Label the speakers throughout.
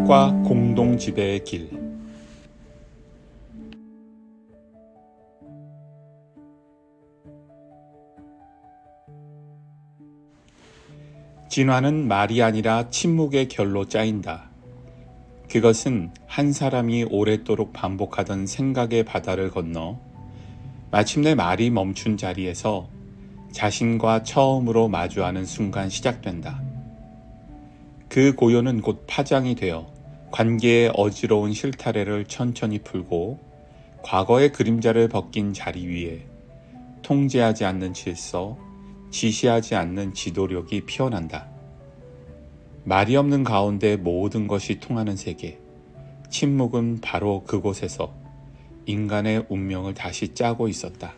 Speaker 1: 침묵과 공동지배의 길. 진화는 말이 아니라 침묵의 결로 짜인다. 그것은 한 사람이 오랫도록 반복하던 생각의 바다를 건너 마침내 말이 멈춘 자리에서 자신과 처음으로 마주하는 순간 시작된다. 그 고요는 곧 파장이 되어 관계의 어지러운 실타래를 천천히 풀고 과거의 그림자를 벗긴 자리 위에 통제하지 않는 질서, 지시하지 않는 지도력이 피어난다. 말이 없는 가운데 모든 것이 통하는 세계. 침묵은 바로 그곳에서 인간의 운명을 다시 짜고 있었다.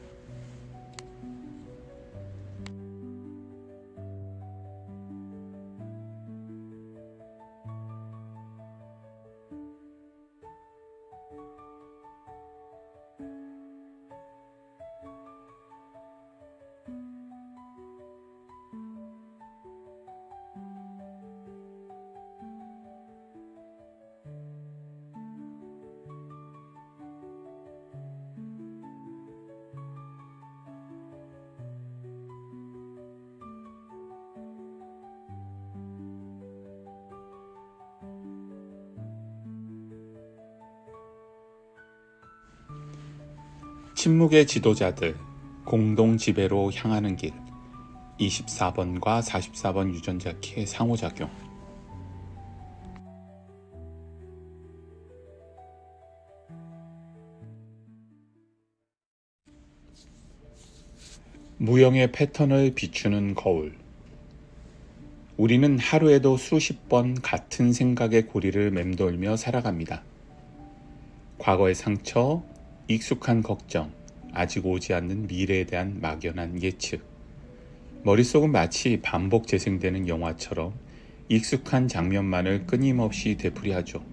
Speaker 1: 침묵의 지도자들, 공동 지배로 향하는 길. 24번과 44번 유전자 키의 상호작용. 무형의 패턴을 비추는 거울. 우리는 하루에도 수십 번 같은 생각의 고리를 맴돌며 살아갑니다. 과거의 상처, 익숙한 걱정, 아직 오지 않는 미래에 대한 막연한 예측. 머릿속은 마치 반복 재생되는 영화처럼 익숙한 장면만을 끊임없이 되풀이하죠.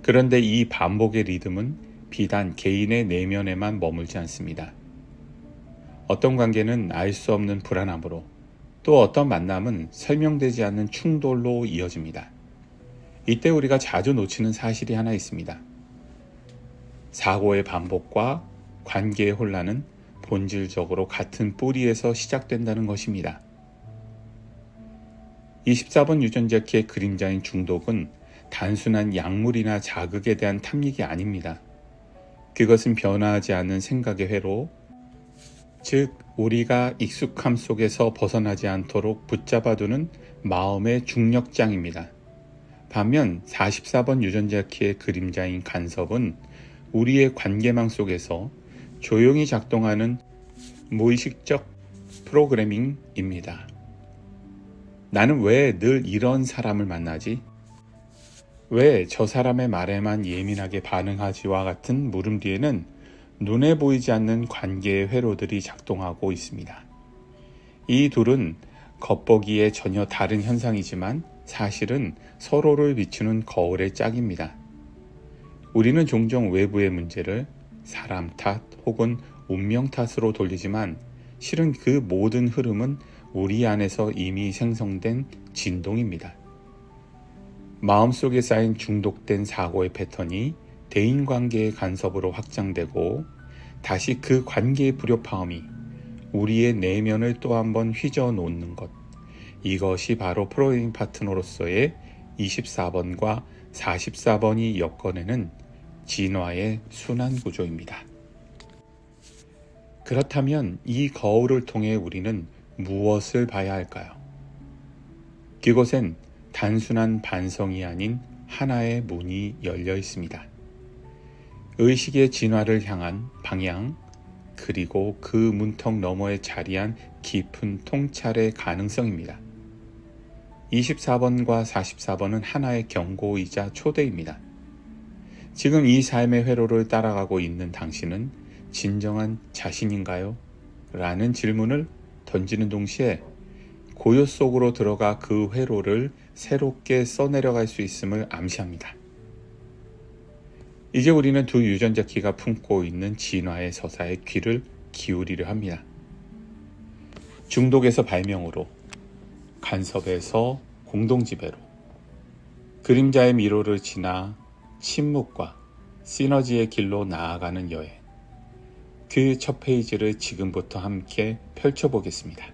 Speaker 1: 그런데 이 반복의 리듬은 비단 개인의 내면에만 머물지 않습니다. 어떤 관계는 알 수 없는 불안함으로, 또 어떤 만남은 설명되지 않는 충돌로 이어집니다. 이때 우리가 자주 놓치는 사실이 하나 있습니다. 사고의 반복과 관계의 혼란은 본질적으로 같은 뿌리에서 시작된다는 것입니다. 24번 유전자 키의 그림자인 중독은 단순한 약물이나 자극에 대한 탐닉이 아닙니다. 그것은 변화하지 않는 생각의 회로, 즉 우리가 익숙함 속에서 벗어나지 않도록 붙잡아두는 마음의 중력장입니다. 반면 44번 유전자 키의 그림자인 간섭은 우리의 관계망 속에서 조용히 작동하는 무의식적 프로그래밍입니다. 나는 왜 늘 이런 사람을 만나지? 왜 저 사람의 말에만 예민하게 반응하지와 같은 물음 뒤에는 눈에 보이지 않는 관계의 회로들이 작동하고 있습니다. 이 둘은 겉보기에 전혀 다른 현상이지만 사실은 서로를 비추는 거울의 짝입니다. 우리는 종종 외부의 문제를 사람 탓 혹은 운명 탓으로 돌리지만 실은 그 모든 흐름은 우리 안에서 이미 생성된 진동입니다. 마음속에 쌓인 중독된 사고의 패턴이 대인관계의 간섭으로 확장되고 다시 그 관계의 불협화음이 우리의 내면을 또 한 번 휘저어 놓는 것. 이것이 바로 프로그래밍 파트너로서의 24번과 44번이 엮어내는 진화의 순환 구조입니다. 그렇다면 이 거울을 통해 우리는 무엇을 봐야 할까요? 그곳엔 단순한 반성이 아닌 하나의 문이 열려 있습니다. 의식의 진화를 향한 방향, 그리고 그 문턱 너머에 자리한 깊은 통찰의 가능성입니다. 24번과 44번은 하나의 경고이자 초대입니다. 지금 이 삶의 회로를 따라가고 있는 당신은 진정한 자신인가요? 라는 질문을 던지는 동시에 고요 속으로 들어가 그 회로를 새롭게 써내려갈 수 있음을 암시합니다. 이제 우리는 두 유전자 키가 품고 있는 진화의 서사에 귀를 기울이려 합니다. 중독에서 발명으로, 간섭에서 공동지배로, 그림자의 미로를 지나 침묵과 시너지의 길로 나아가는 여행. 그 첫 페이지를 지금부터 함께 펼쳐보겠습니다.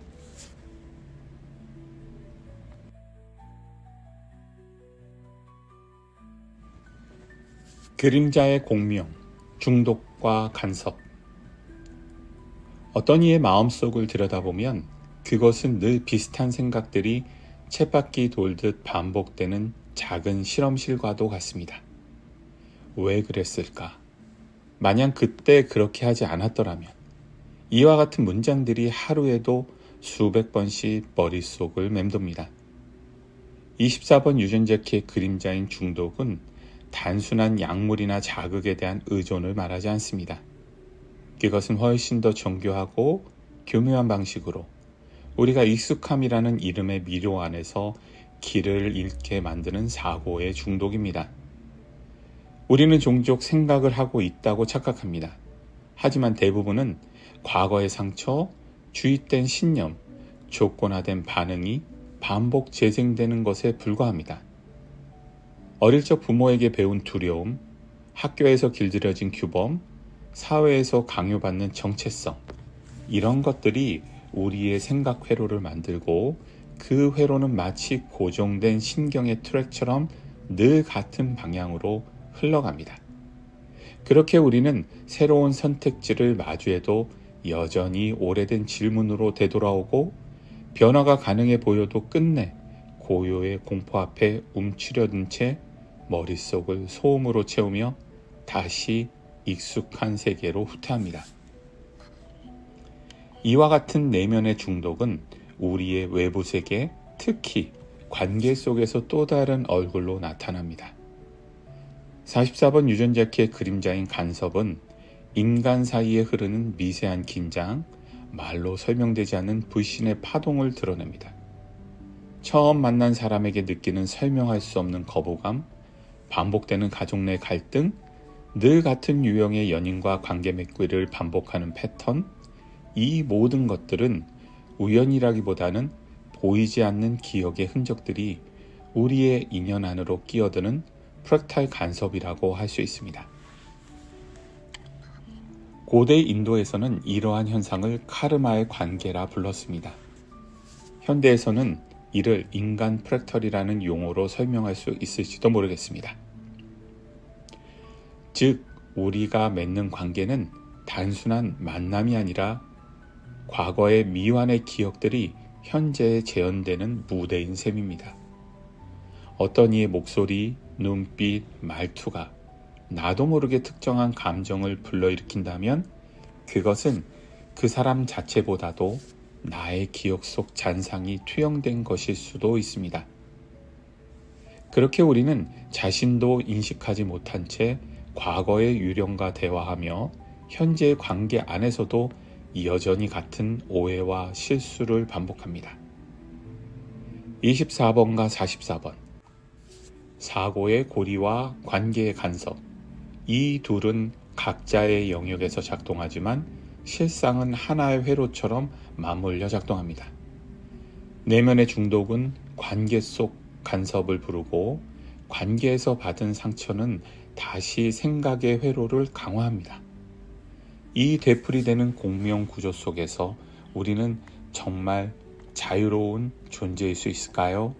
Speaker 1: 그림자의 공명, 중독과 간섭. 어떤 이의 마음속을 들여다보면 그것은 늘 비슷한 생각들이 쳇바퀴 돌듯 반복되는 작은 실험실과도 같습니다. 왜 그랬을까? 만약 그때 그렇게 하지 않았더라면 이와 같은 문장들이 하루에도 수백 번씩 머릿속을 맴돕니다. 24번 유전자 키의 그림자인 중독은 단순한 약물이나 자극에 대한 의존을 말하지 않습니다. 그것은 훨씬 더 정교하고 교묘한 방식으로 우리가 익숙함이라는 이름의 미로 안에서 길을 잃게 만드는 사고의 중독입니다. 우리는 종종 생각을 하고 있다고 착각합니다. 하지만 대부분은 과거의 상처, 주입된 신념, 조건화된 반응이 반복 재생되는 것에 불과합니다. 어릴 적 부모에게 배운 두려움, 학교에서 길들여진 규범, 사회에서 강요받는 정체성, 이런 것들이 우리의 생각 회로를 만들고 그 회로는 마치 고정된 신경의 트랙처럼 늘 같은 방향으로 흘러갑니다. 그렇게 우리는 새로운 선택지를 마주해도 여전히 오래된 질문으로 되돌아오고 변화가 가능해 보여도 끝내 고요의 공포 앞에 움츠려든 채 머릿속을 소음으로 채우며 다시 익숙한 세계로 후퇴합니다. 이와 같은 내면의 중독은 우리의 외부 세계, 특히 관계 속에서 또 다른 얼굴로 나타납니다. 44번 유전자 키의 그림자인 간섭은 인간 사이에 흐르는 미세한 긴장, 말로 설명되지 않는 불신의 파동을 드러냅니다. 처음 만난 사람에게 느끼는 설명할 수 없는 거부감, 반복되는 가족 내 갈등, 늘 같은 유형의 연인과 관계 맺기를 반복하는 패턴, 이 모든 것들은 우연이라기보다는 보이지 않는 기억의 흔적들이 우리의 인연 안으로 끼어드는 프랙탈 간섭이라고 할 수 있습니다. 고대 인도에서는 이러한 현상을 카르마의 관계라 불렀습니다. 현대에서는 이를 인간 프랙탈이라는 용어로 설명할 수 있을지도 모르겠습니다. 즉, 우리가 맺는 관계는 단순한 만남이 아니라 과거의 미완의 기억들이 현재에 재현되는 무대인 셈입니다. 어떤 이의 목소리, 눈빛, 말투가 나도 모르게 특정한 감정을 불러일으킨다면 그것은 그 사람 자체보다도 나의 기억 속 잔상이 투영된 것일 수도 있습니다. 그렇게 우리는 자신도 인식하지 못한 채 과거의 유령과 대화하며 현재의 관계 안에서도 여전히 같은 오해와 실수를 반복합니다. 24번과 44번. 사고의 고리와 관계의 간섭. 이 둘은 각자의 영역에서 작동하지만 실상은 하나의 회로처럼 맞물려 작동합니다. 내면의 중독은 관계 속 간섭을 부르고 관계에서 받은 상처는 다시 생각의 회로를 강화합니다. 이 되풀이되는 공명 구조 속에서 우리는 정말 자유로운 존재일 수 있을까요?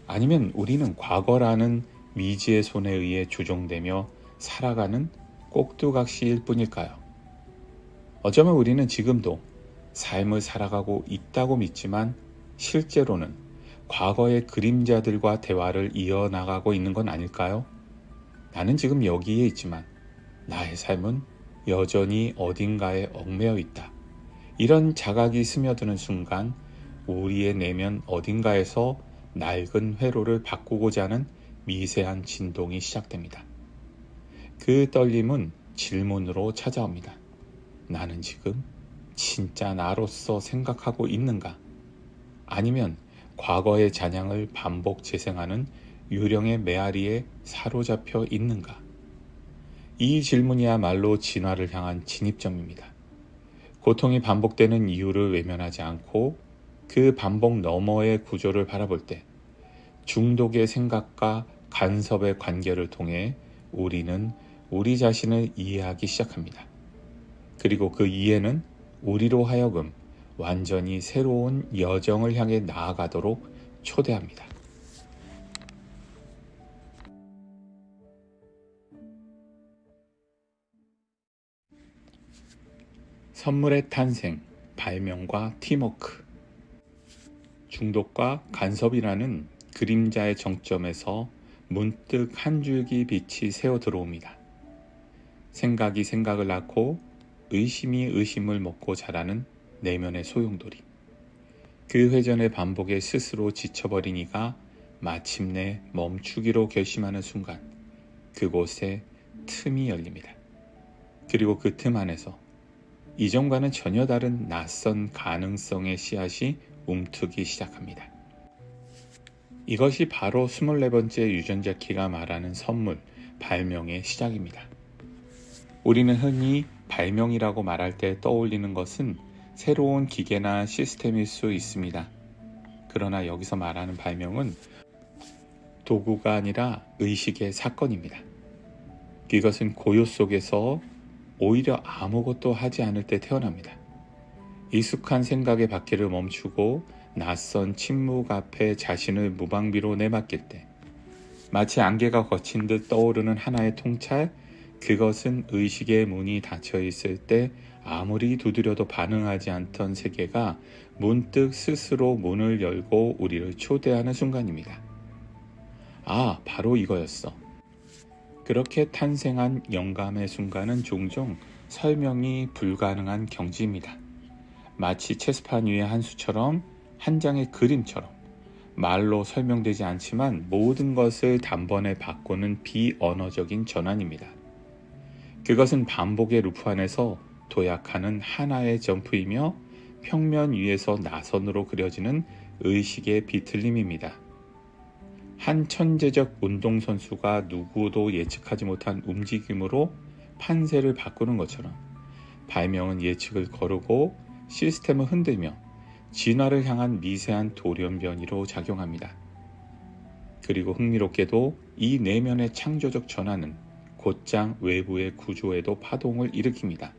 Speaker 1: 아니면 우리는 과거라는 미지의 손에 의해 조종되며 살아가는 꼭두각시일 뿐일까요? 어쩌면 우리는 지금도 삶을 살아가고 있다고 믿지만 실제로는 과거의 그림자들과 대화를 이어나가고 있는 건 아닐까요? 나는 지금 여기에 있지만 나의 삶은 여전히 어딘가에 얽매여 있다. 이런 자각이 스며드는 순간 우리의 내면 어딘가에서 낡은 회로를 바꾸고자 하는 미세한 진동이 시작됩니다. 그 떨림은 질문으로 찾아옵니다. 나는 지금 진짜 나로서 생각하고 있는가? 아니면 과거의 잔향을 반복 재생하는 유령의 메아리에 사로잡혀 있는가? 이 질문이야말로 진화를 향한 진입점입니다. 고통이 반복되는 이유를 외면하지 않고 그 반복 너머의 구조를 바라볼 때 중독의 생각과 간섭의 관계를 통해 우리는 우리 자신을 이해하기 시작합니다. 그리고 그 이해는 우리로 하여금 완전히 새로운 여정을 향해 나아가도록 초대합니다. 선물의 탄생, 발명과 팀워크. 중독과 간섭이라는 그림자의 정점에서 문득 한 줄기 빛이 새어 들어옵니다. 생각이 생각을 낳고 의심이 의심을 먹고 자라는 내면의 소용돌이. 그 회전의 반복에 스스로 지쳐버린 이가 마침내 멈추기로 결심하는 순간 그곳에 틈이 열립니다. 그리고 그 틈 안에서 이전과는 전혀 다른 낯선 가능성의 씨앗이 움트기 시작합니다. 이것이 바로 24번째 유전자 키가 말하는 선물, 발명의 시작입니다. 우리는 흔히 발명이라고 말할 때 떠올리는 것은 새로운 기계나 시스템일 수 있습니다. 그러나 여기서 말하는 발명은 도구가 아니라 의식의 사건입니다. 이것은 고요 속에서 오히려 아무것도 하지 않을 때 태어납니다. 익숙한 생각의 바퀴를 멈추고 낯선 침묵 앞에 자신을 무방비로 내맡길 때 마치 안개가 거친 듯 떠오르는 하나의 통찰, 그것은 의식의 문이 닫혀 있을 때 아무리 두드려도 반응하지 않던 세계가 문득 스스로 문을 열고 우리를 초대하는 순간입니다. 아, 바로 이거였어. 그렇게 탄생한 영감의 순간은 종종 설명이 불가능한 경지입니다. 마치 체스판 위의 한 수처럼, 한 장의 그림처럼 말로 설명되지 않지만 모든 것을 단번에 바꾸는 비언어적인 전환입니다. 그것은 반복의 루프 안에서 도약하는 하나의 점프이며 평면 위에서 나선으로 그려지는 의식의 비틀림입니다. 한 천재적 운동선수가 누구도 예측하지 못한 움직임으로 판세를 바꾸는 것처럼 발명은 예측을 거르고 시스템을 흔들며 진화를 향한 미세한 돌연변이로 작용합니다. 그리고 흥미롭게도 이 내면의 창조적 전환은 곧장 외부의 구조에도 파동을 일으킵니다.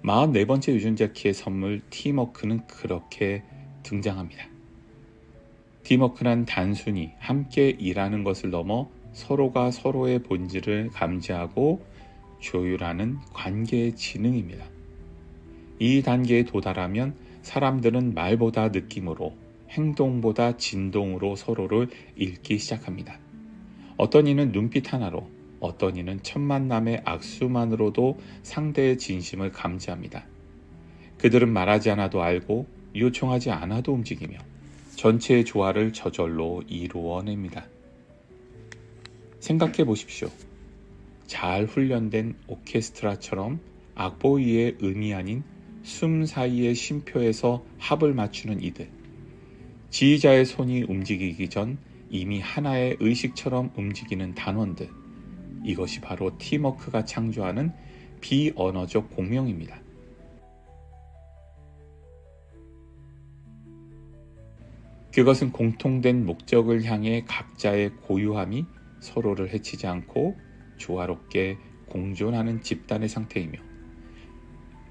Speaker 1: 44번째 유전자 키의 선물 팀워크는 그렇게 등장합니다. 팀워크란 단순히 함께 일하는 것을 넘어 서로가 서로의 본질을 감지하고 조율하는 관계의 지능입니다. 이 단계에 도달하면 사람들은 말보다 느낌으로, 행동보다 진동으로 서로를 읽기 시작합니다. 어떤 이는 눈빛 하나로, 어떤 이는 첫 만남의 악수만으로도 상대의 진심을 감지합니다. 그들은 말하지 않아도 알고 요청하지 않아도 움직이며 전체의 조화를 저절로 이루어냅니다. 생각해 보십시오. 잘 훈련된 오케스트라처럼 악보 위의 음이 아닌 숨 사이의 쉼표에서 합을 맞추는 이들. 지휘자의 손이 움직이기 전 이미 하나의 의식처럼 움직이는 단원들. 이것이 바로 팀워크가 창조하는 비언어적 공명입니다. 그것은 공통된 목적을 향해 각자의 고유함이 서로를 해치지 않고 조화롭게 공존하는 집단의 상태이며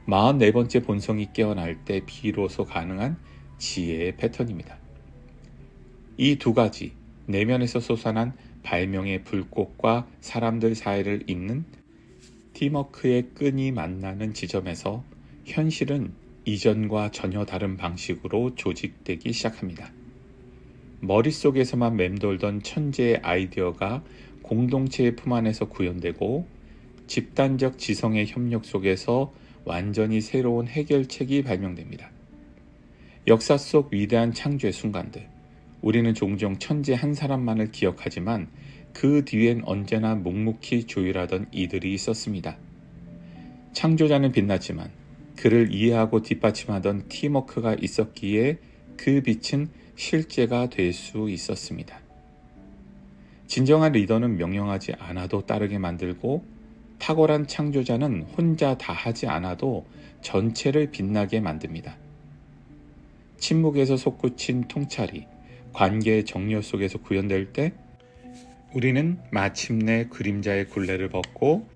Speaker 1: 44번째 본성이 깨어날 때 비로소 가능한 지혜의 패턴입니다. 이 두 가지, 내면에서 솟아난 발명의 불꽃과 사람들 사이를 잇는 팀워크의 끈이 만나는 지점에서 현실은 이전과 전혀 다른 방식으로 조직되기 시작합니다. 머릿속에서만 맴돌던 천재의 아이디어가 공동체의 품 안에서 구현되고 집단적 지성의 협력 속에서 완전히 새로운 해결책이 발명됩니다. 역사 속 위대한 창조의 순간들, 우리는 종종 천재 한 사람만을 기억하지만 그 뒤엔 언제나 묵묵히 조율하던 이들이 있었습니다. 창조자는 빛났지만 그를 이해하고 뒷받침하던 팀워크가 있었기에 그 빛은 실제가 될 수 있었습니다. 진정한 리더는 명령하지 않아도 따르게 만들고 탁월한 창조자는 혼자 다 하지 않아도 전체를 빛나게 만듭니다. 침묵에서 솟구친 통찰이 관계의 정렬 속에서 구현될 때 우리는 마침내 그림자의 굴레를 벗고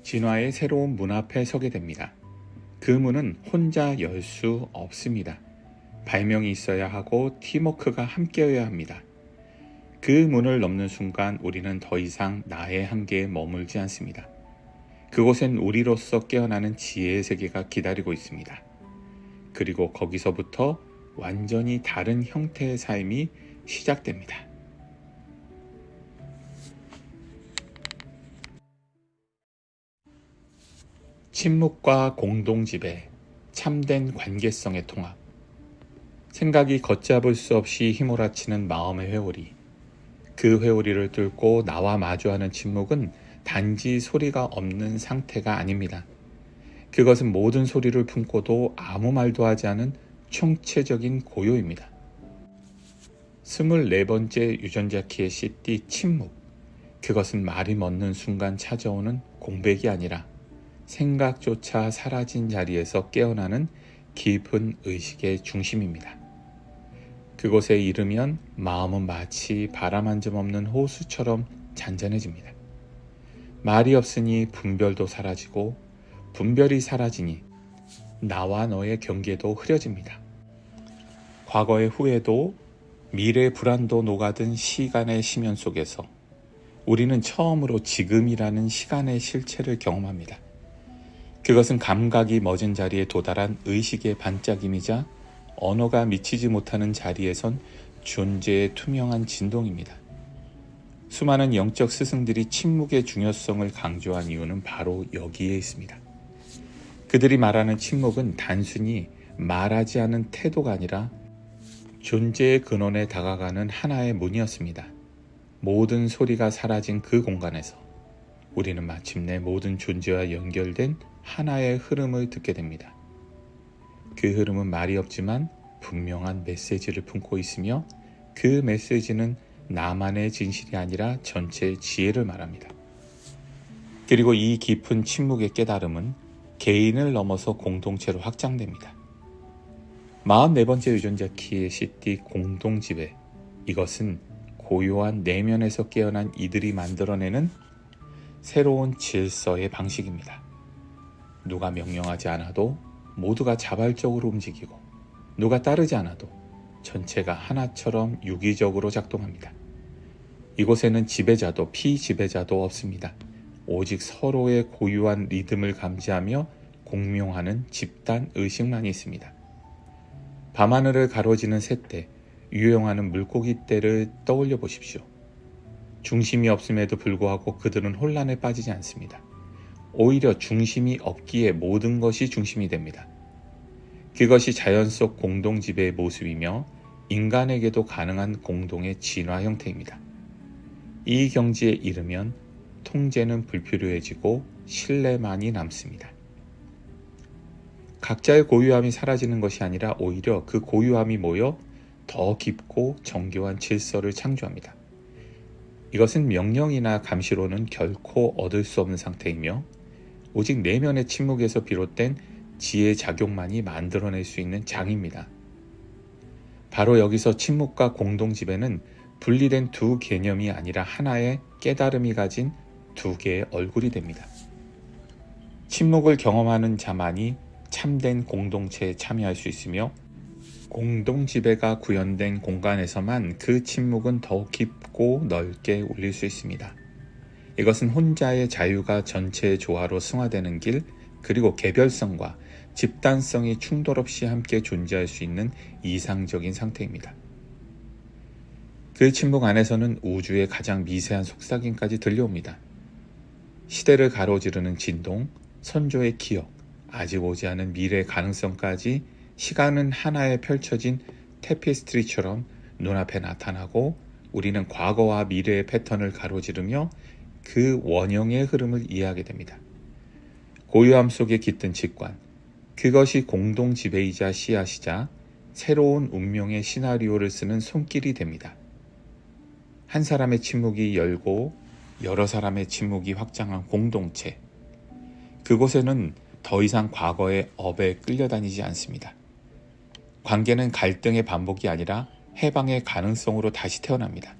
Speaker 1: 진화의 새로운 문 앞에 서게 됩니다. 그 문은 혼자 열 수 없습니다. 발명이 있어야 하고 팀워크가 함께여야 합니다. 그 문을 넘는 순간 우리는 더 이상 나의 한계에 머물지 않습니다. 그곳엔 우리로서 깨어나는 지혜의 세계가 기다리고 있습니다. 그리고 거기서부터 완전히 다른 형태의 삶이 시작됩니다. 침묵과 공동지배, 참된 관계성의 통합. 생각이 걷잡을 수 없이 휘몰아치는 마음의 회오리. 그 회오리를 뚫고 나와 마주하는 침묵은 단지 소리가 없는 상태가 아닙니다. 그것은 모든 소리를 품고도 아무 말도 하지 않은 총체적인 고요입니다. 24번째 유전자 키의 CD 침묵. 그것은 말이 멎는 순간 찾아오는 공백이 아니라 생각조차 사라진 자리에서 깨어나는 깊은 의식의 중심입니다. 그곳에 이르면 마음은 마치 바람 한 점 없는 호수처럼 잔잔해집니다. 말이 없으니 분별도 사라지고 분별이 사라지니 나와 너의 경계도 흐려집니다. 과거의 후회도 미래의 불안도 녹아든 시간의 심연 속에서 우리는 처음으로 지금이라는 시간의 실체를 경험합니다. 그것은 감각이 멎은 자리에 도달한 의식의 반짝임이자 언어가 미치지 못하는 자리에선 존재의 투명한 진동입니다. 수많은 영적 스승들이 침묵의 중요성을 강조한 이유는 바로 여기에 있습니다. 그들이 말하는 침묵은 단순히 말하지 않은 태도가 아니라 존재의 근원에 다가가는 하나의 문이었습니다. 모든 소리가 사라진 그 공간에서 우리는 마침내 모든 존재와 연결된 하나의 흐름을 듣게 됩니다. 그 흐름은 말이 없지만 분명한 메시지를 품고 있으며 그 메시지는 나만의 진실이 아니라 전체의 지혜를 말합니다. 그리고 이 깊은 침묵의 깨달음은 개인을 넘어서 공동체로 확장됩니다. 44번째 유전자 키의 CD 공동지배. 이것은 고요한 내면에서 깨어난 이들이 만들어내는 새로운 질서의 방식입니다. 누가 명령하지 않아도 모두가 자발적으로 움직이고 누가 따르지 않아도 전체가 하나처럼 유기적으로 작동합니다. 이곳에는 지배자도 피지배자도 없습니다. 오직 서로의 고유한 리듬을 감지하며 공명하는 집단 의식만이 있습니다. 밤하늘을 가로지는 새떼, 유영하는 물고기 떼를 떠올려 보십시오. 중심이 없음에도 불구하고 그들은 혼란에 빠지지 않습니다. 오히려 중심이 없기에 모든 것이 중심이 됩니다. 그것이 자연 속 공동지배의 모습이며 인간에게도 가능한 공동의 진화 형태입니다. 이 경지에 이르면 통제는 불필요해지고 신뢰만이 남습니다. 각자의 고유함이 사라지는 것이 아니라 오히려 그 고유함이 모여 더 깊고 정교한 질서를 창조합니다. 이것은 명령이나 감시로는 결코 얻을 수 없는 상태이며 오직 내면의 침묵에서 비롯된 지혜 작용만이 만들어낼 수 있는 장입니다. 바로 여기서 침묵과 공동지배는 분리된 두 개념이 아니라 하나의 깨달음이 가진 두 개의 얼굴이 됩니다. 침묵을 경험하는 자만이 참된 공동체에 참여할 수 있으며 공동지배가 구현된 공간에서만 그 침묵은 더욱 깊고 넓게 울릴 수 있습니다. 이것은 혼자의 자유가 전체의 조화로 승화되는 길, 그리고 개별성과 집단성이 충돌 없이 함께 존재할 수 있는 이상적인 상태입니다. 그 침묵 안에서는 우주의 가장 미세한 속삭임까지 들려옵니다. 시대를 가로지르는 진동, 선조의 기억, 아직 오지 않은 미래의 가능성까지 시간은 하나에 펼쳐진 테피스트리처럼 눈앞에 나타나고 우리는 과거와 미래의 패턴을 가로지르며 그 원형의 흐름을 이해하게 됩니다. 고요함 속에 깃든 직관, 그것이 공동지배이자 씨앗이자 새로운 운명의 시나리오를 쓰는 손길이 됩니다. 한 사람의 침묵이 열고 여러 사람의 침묵이 확장한 공동체, 그곳에는 더 이상 과거의 업에 끌려다니지 않습니다. 관계는 갈등의 반복이 아니라 해방의 가능성으로 다시 태어납니다.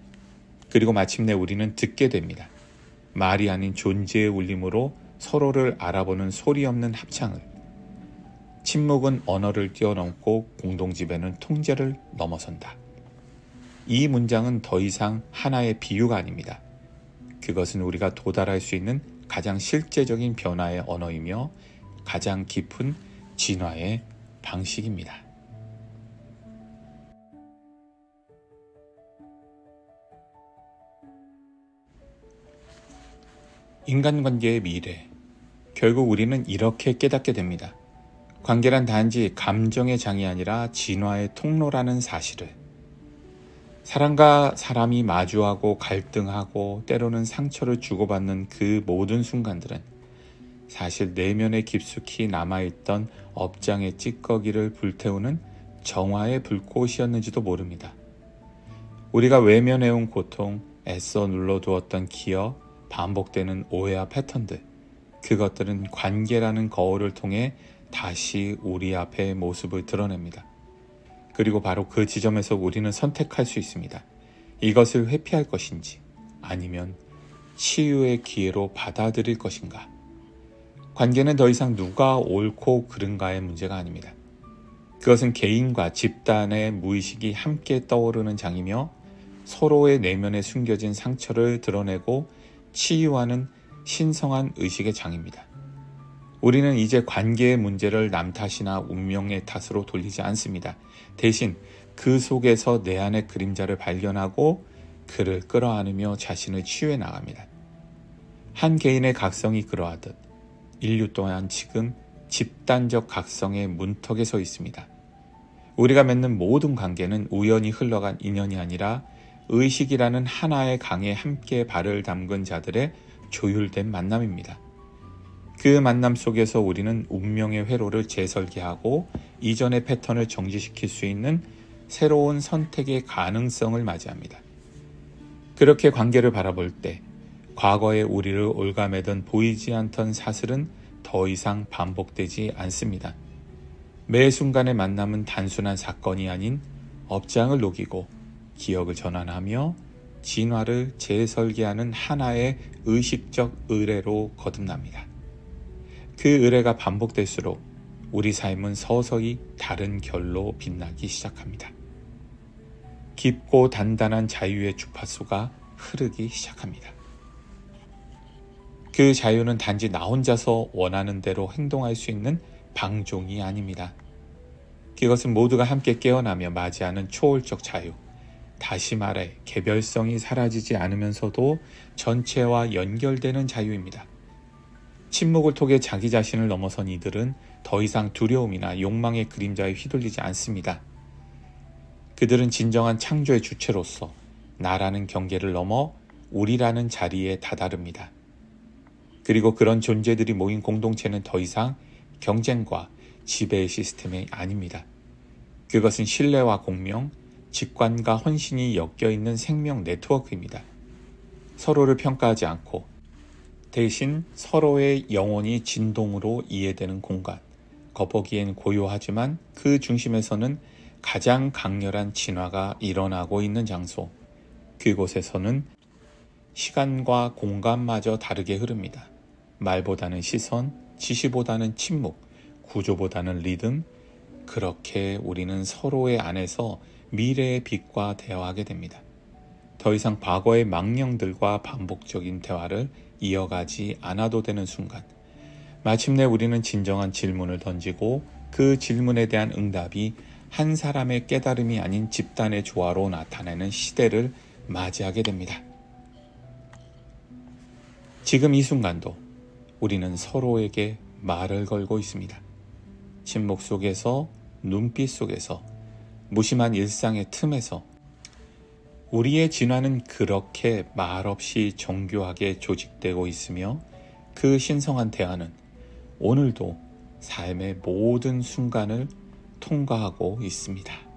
Speaker 1: 그리고 마침내 우리는 듣게 됩니다. 말이 아닌 존재의 울림으로 서로를 알아보는 소리 없는 합창을. 침묵은 언어를 뛰어넘고 공동지배는 통제를 넘어선다. 이 문장은 더 이상 하나의 비유가 아닙니다. 그것은 우리가 도달할 수 있는 가장 실제적인 변화의 언어이며 가장 깊은 진화의 방식입니다. 인간관계의 미래. 결국 우리는 이렇게 깨닫게 됩니다. 관계란 단지 감정의 장이 아니라 진화의 통로라는 사실을. 사람과 사람이 마주하고 갈등하고 때로는 상처를 주고받는 그 모든 순간들은 사실 내면에 깊숙이 남아있던 업장의 찌꺼기를 불태우는 정화의 불꽃이었는지도 모릅니다. 우리가 외면해온 고통, 애써 눌러두었던 기억, 반복되는 오해와 패턴들, 그것들은 관계라는 거울을 통해 다시 우리 앞에 모습을 드러냅니다. 그리고 바로 그 지점에서 우리는 선택할 수 있습니다. 이것을 회피할 것인지 아니면 치유의 기회로 받아들일 것인가. 관계는 더 이상 누가 옳고 그른가의 문제가 아닙니다. 그것은 개인과 집단의 무의식이 함께 떠오르는 장이며 서로의 내면에 숨겨진 상처를 드러내고 치유하는 신성한 의식의 장입니다. 우리는 이제 관계의 문제를 남 탓이나 운명의 탓으로 돌리지 않습니다. 대신 그 속에서 내 안의 그림자를 발견하고 그를 끌어안으며 자신을 치유해 나갑니다. 한 개인의 각성이 그러하듯 인류 또한 지금 집단적 각성의 문턱에 서 있습니다. 우리가 맺는 모든 관계는 우연히 흘러간 인연이 아니라 의식이라는 하나의 강에 함께 발을 담근 자들의 조율된 만남입니다. 그 만남 속에서 우리는 운명의 회로를 재설계하고 이전의 패턴을 정지시킬 수 있는 새로운 선택의 가능성을 맞이합니다. 그렇게 관계를 바라볼 때 과거의 우리를 올가매던 보이지 않던 사슬은 더 이상 반복되지 않습니다. 매 순간의 만남은 단순한 사건이 아닌 업장을 녹이고 기억을 전환하며 진화를 재설계하는 하나의 의식적 의례로 거듭납니다. 그 의례가 반복될수록 우리 삶은 서서히 다른 결로 빛나기 시작합니다. 깊고 단단한 자유의 주파수가 흐르기 시작합니다. 그 자유는 단지 나 혼자서 원하는 대로 행동할 수 있는 방종이 아닙니다. 그것은 모두가 함께 깨어나며 맞이하는 초월적 자유, 다시 말해 개별성이 사라지지 않으면서도 전체와 연결되는 자유입니다. 침묵을 통해 자기 자신을 넘어선 이들은 더 이상 두려움이나 욕망의 그림자에 휘둘리지 않습니다. 그들은 진정한 창조의 주체로서 나라는 경계를 넘어 우리라는 자리에 다다릅니다. 그리고 그런 존재들이 모인 공동체는 더 이상 경쟁과 지배의 시스템이 아닙니다. 그것은 신뢰와 공명, 직관과 헌신이 엮여있는 생명 네트워크입니다. 서로를 평가하지 않고 대신 서로의 영혼이 진동으로 이해되는 공간, 겉보기엔 고요하지만 그 중심에서는 가장 강렬한 진화가 일어나고 있는 장소, 그곳에서는 시간과 공간마저 다르게 흐릅니다. 말보다는 시선, 지시보다는 침묵, 구조보다는 리듬, 그렇게 우리는 서로의 안에서 미래의 빛과 대화하게 됩니다. 더 이상 과거의 망령들과 반복적인 대화를 이어가지 않아도 되는 순간, 마침내 우리는 진정한 질문을 던지고 그 질문에 대한 응답이 한 사람의 깨달음이 아닌 집단의 조화로 나타내는 시대를 맞이하게 됩니다. 지금 이 순간도 우리는 서로에게 말을 걸고 있습니다. 침묵 속에서, 눈빛 속에서, 무심한 일상의 틈에서 우리의 진화는 그렇게 말없이 정교하게 조직되고 있으며 그 신성한 대화는 오늘도 삶의 모든 순간을 통과하고 있습니다.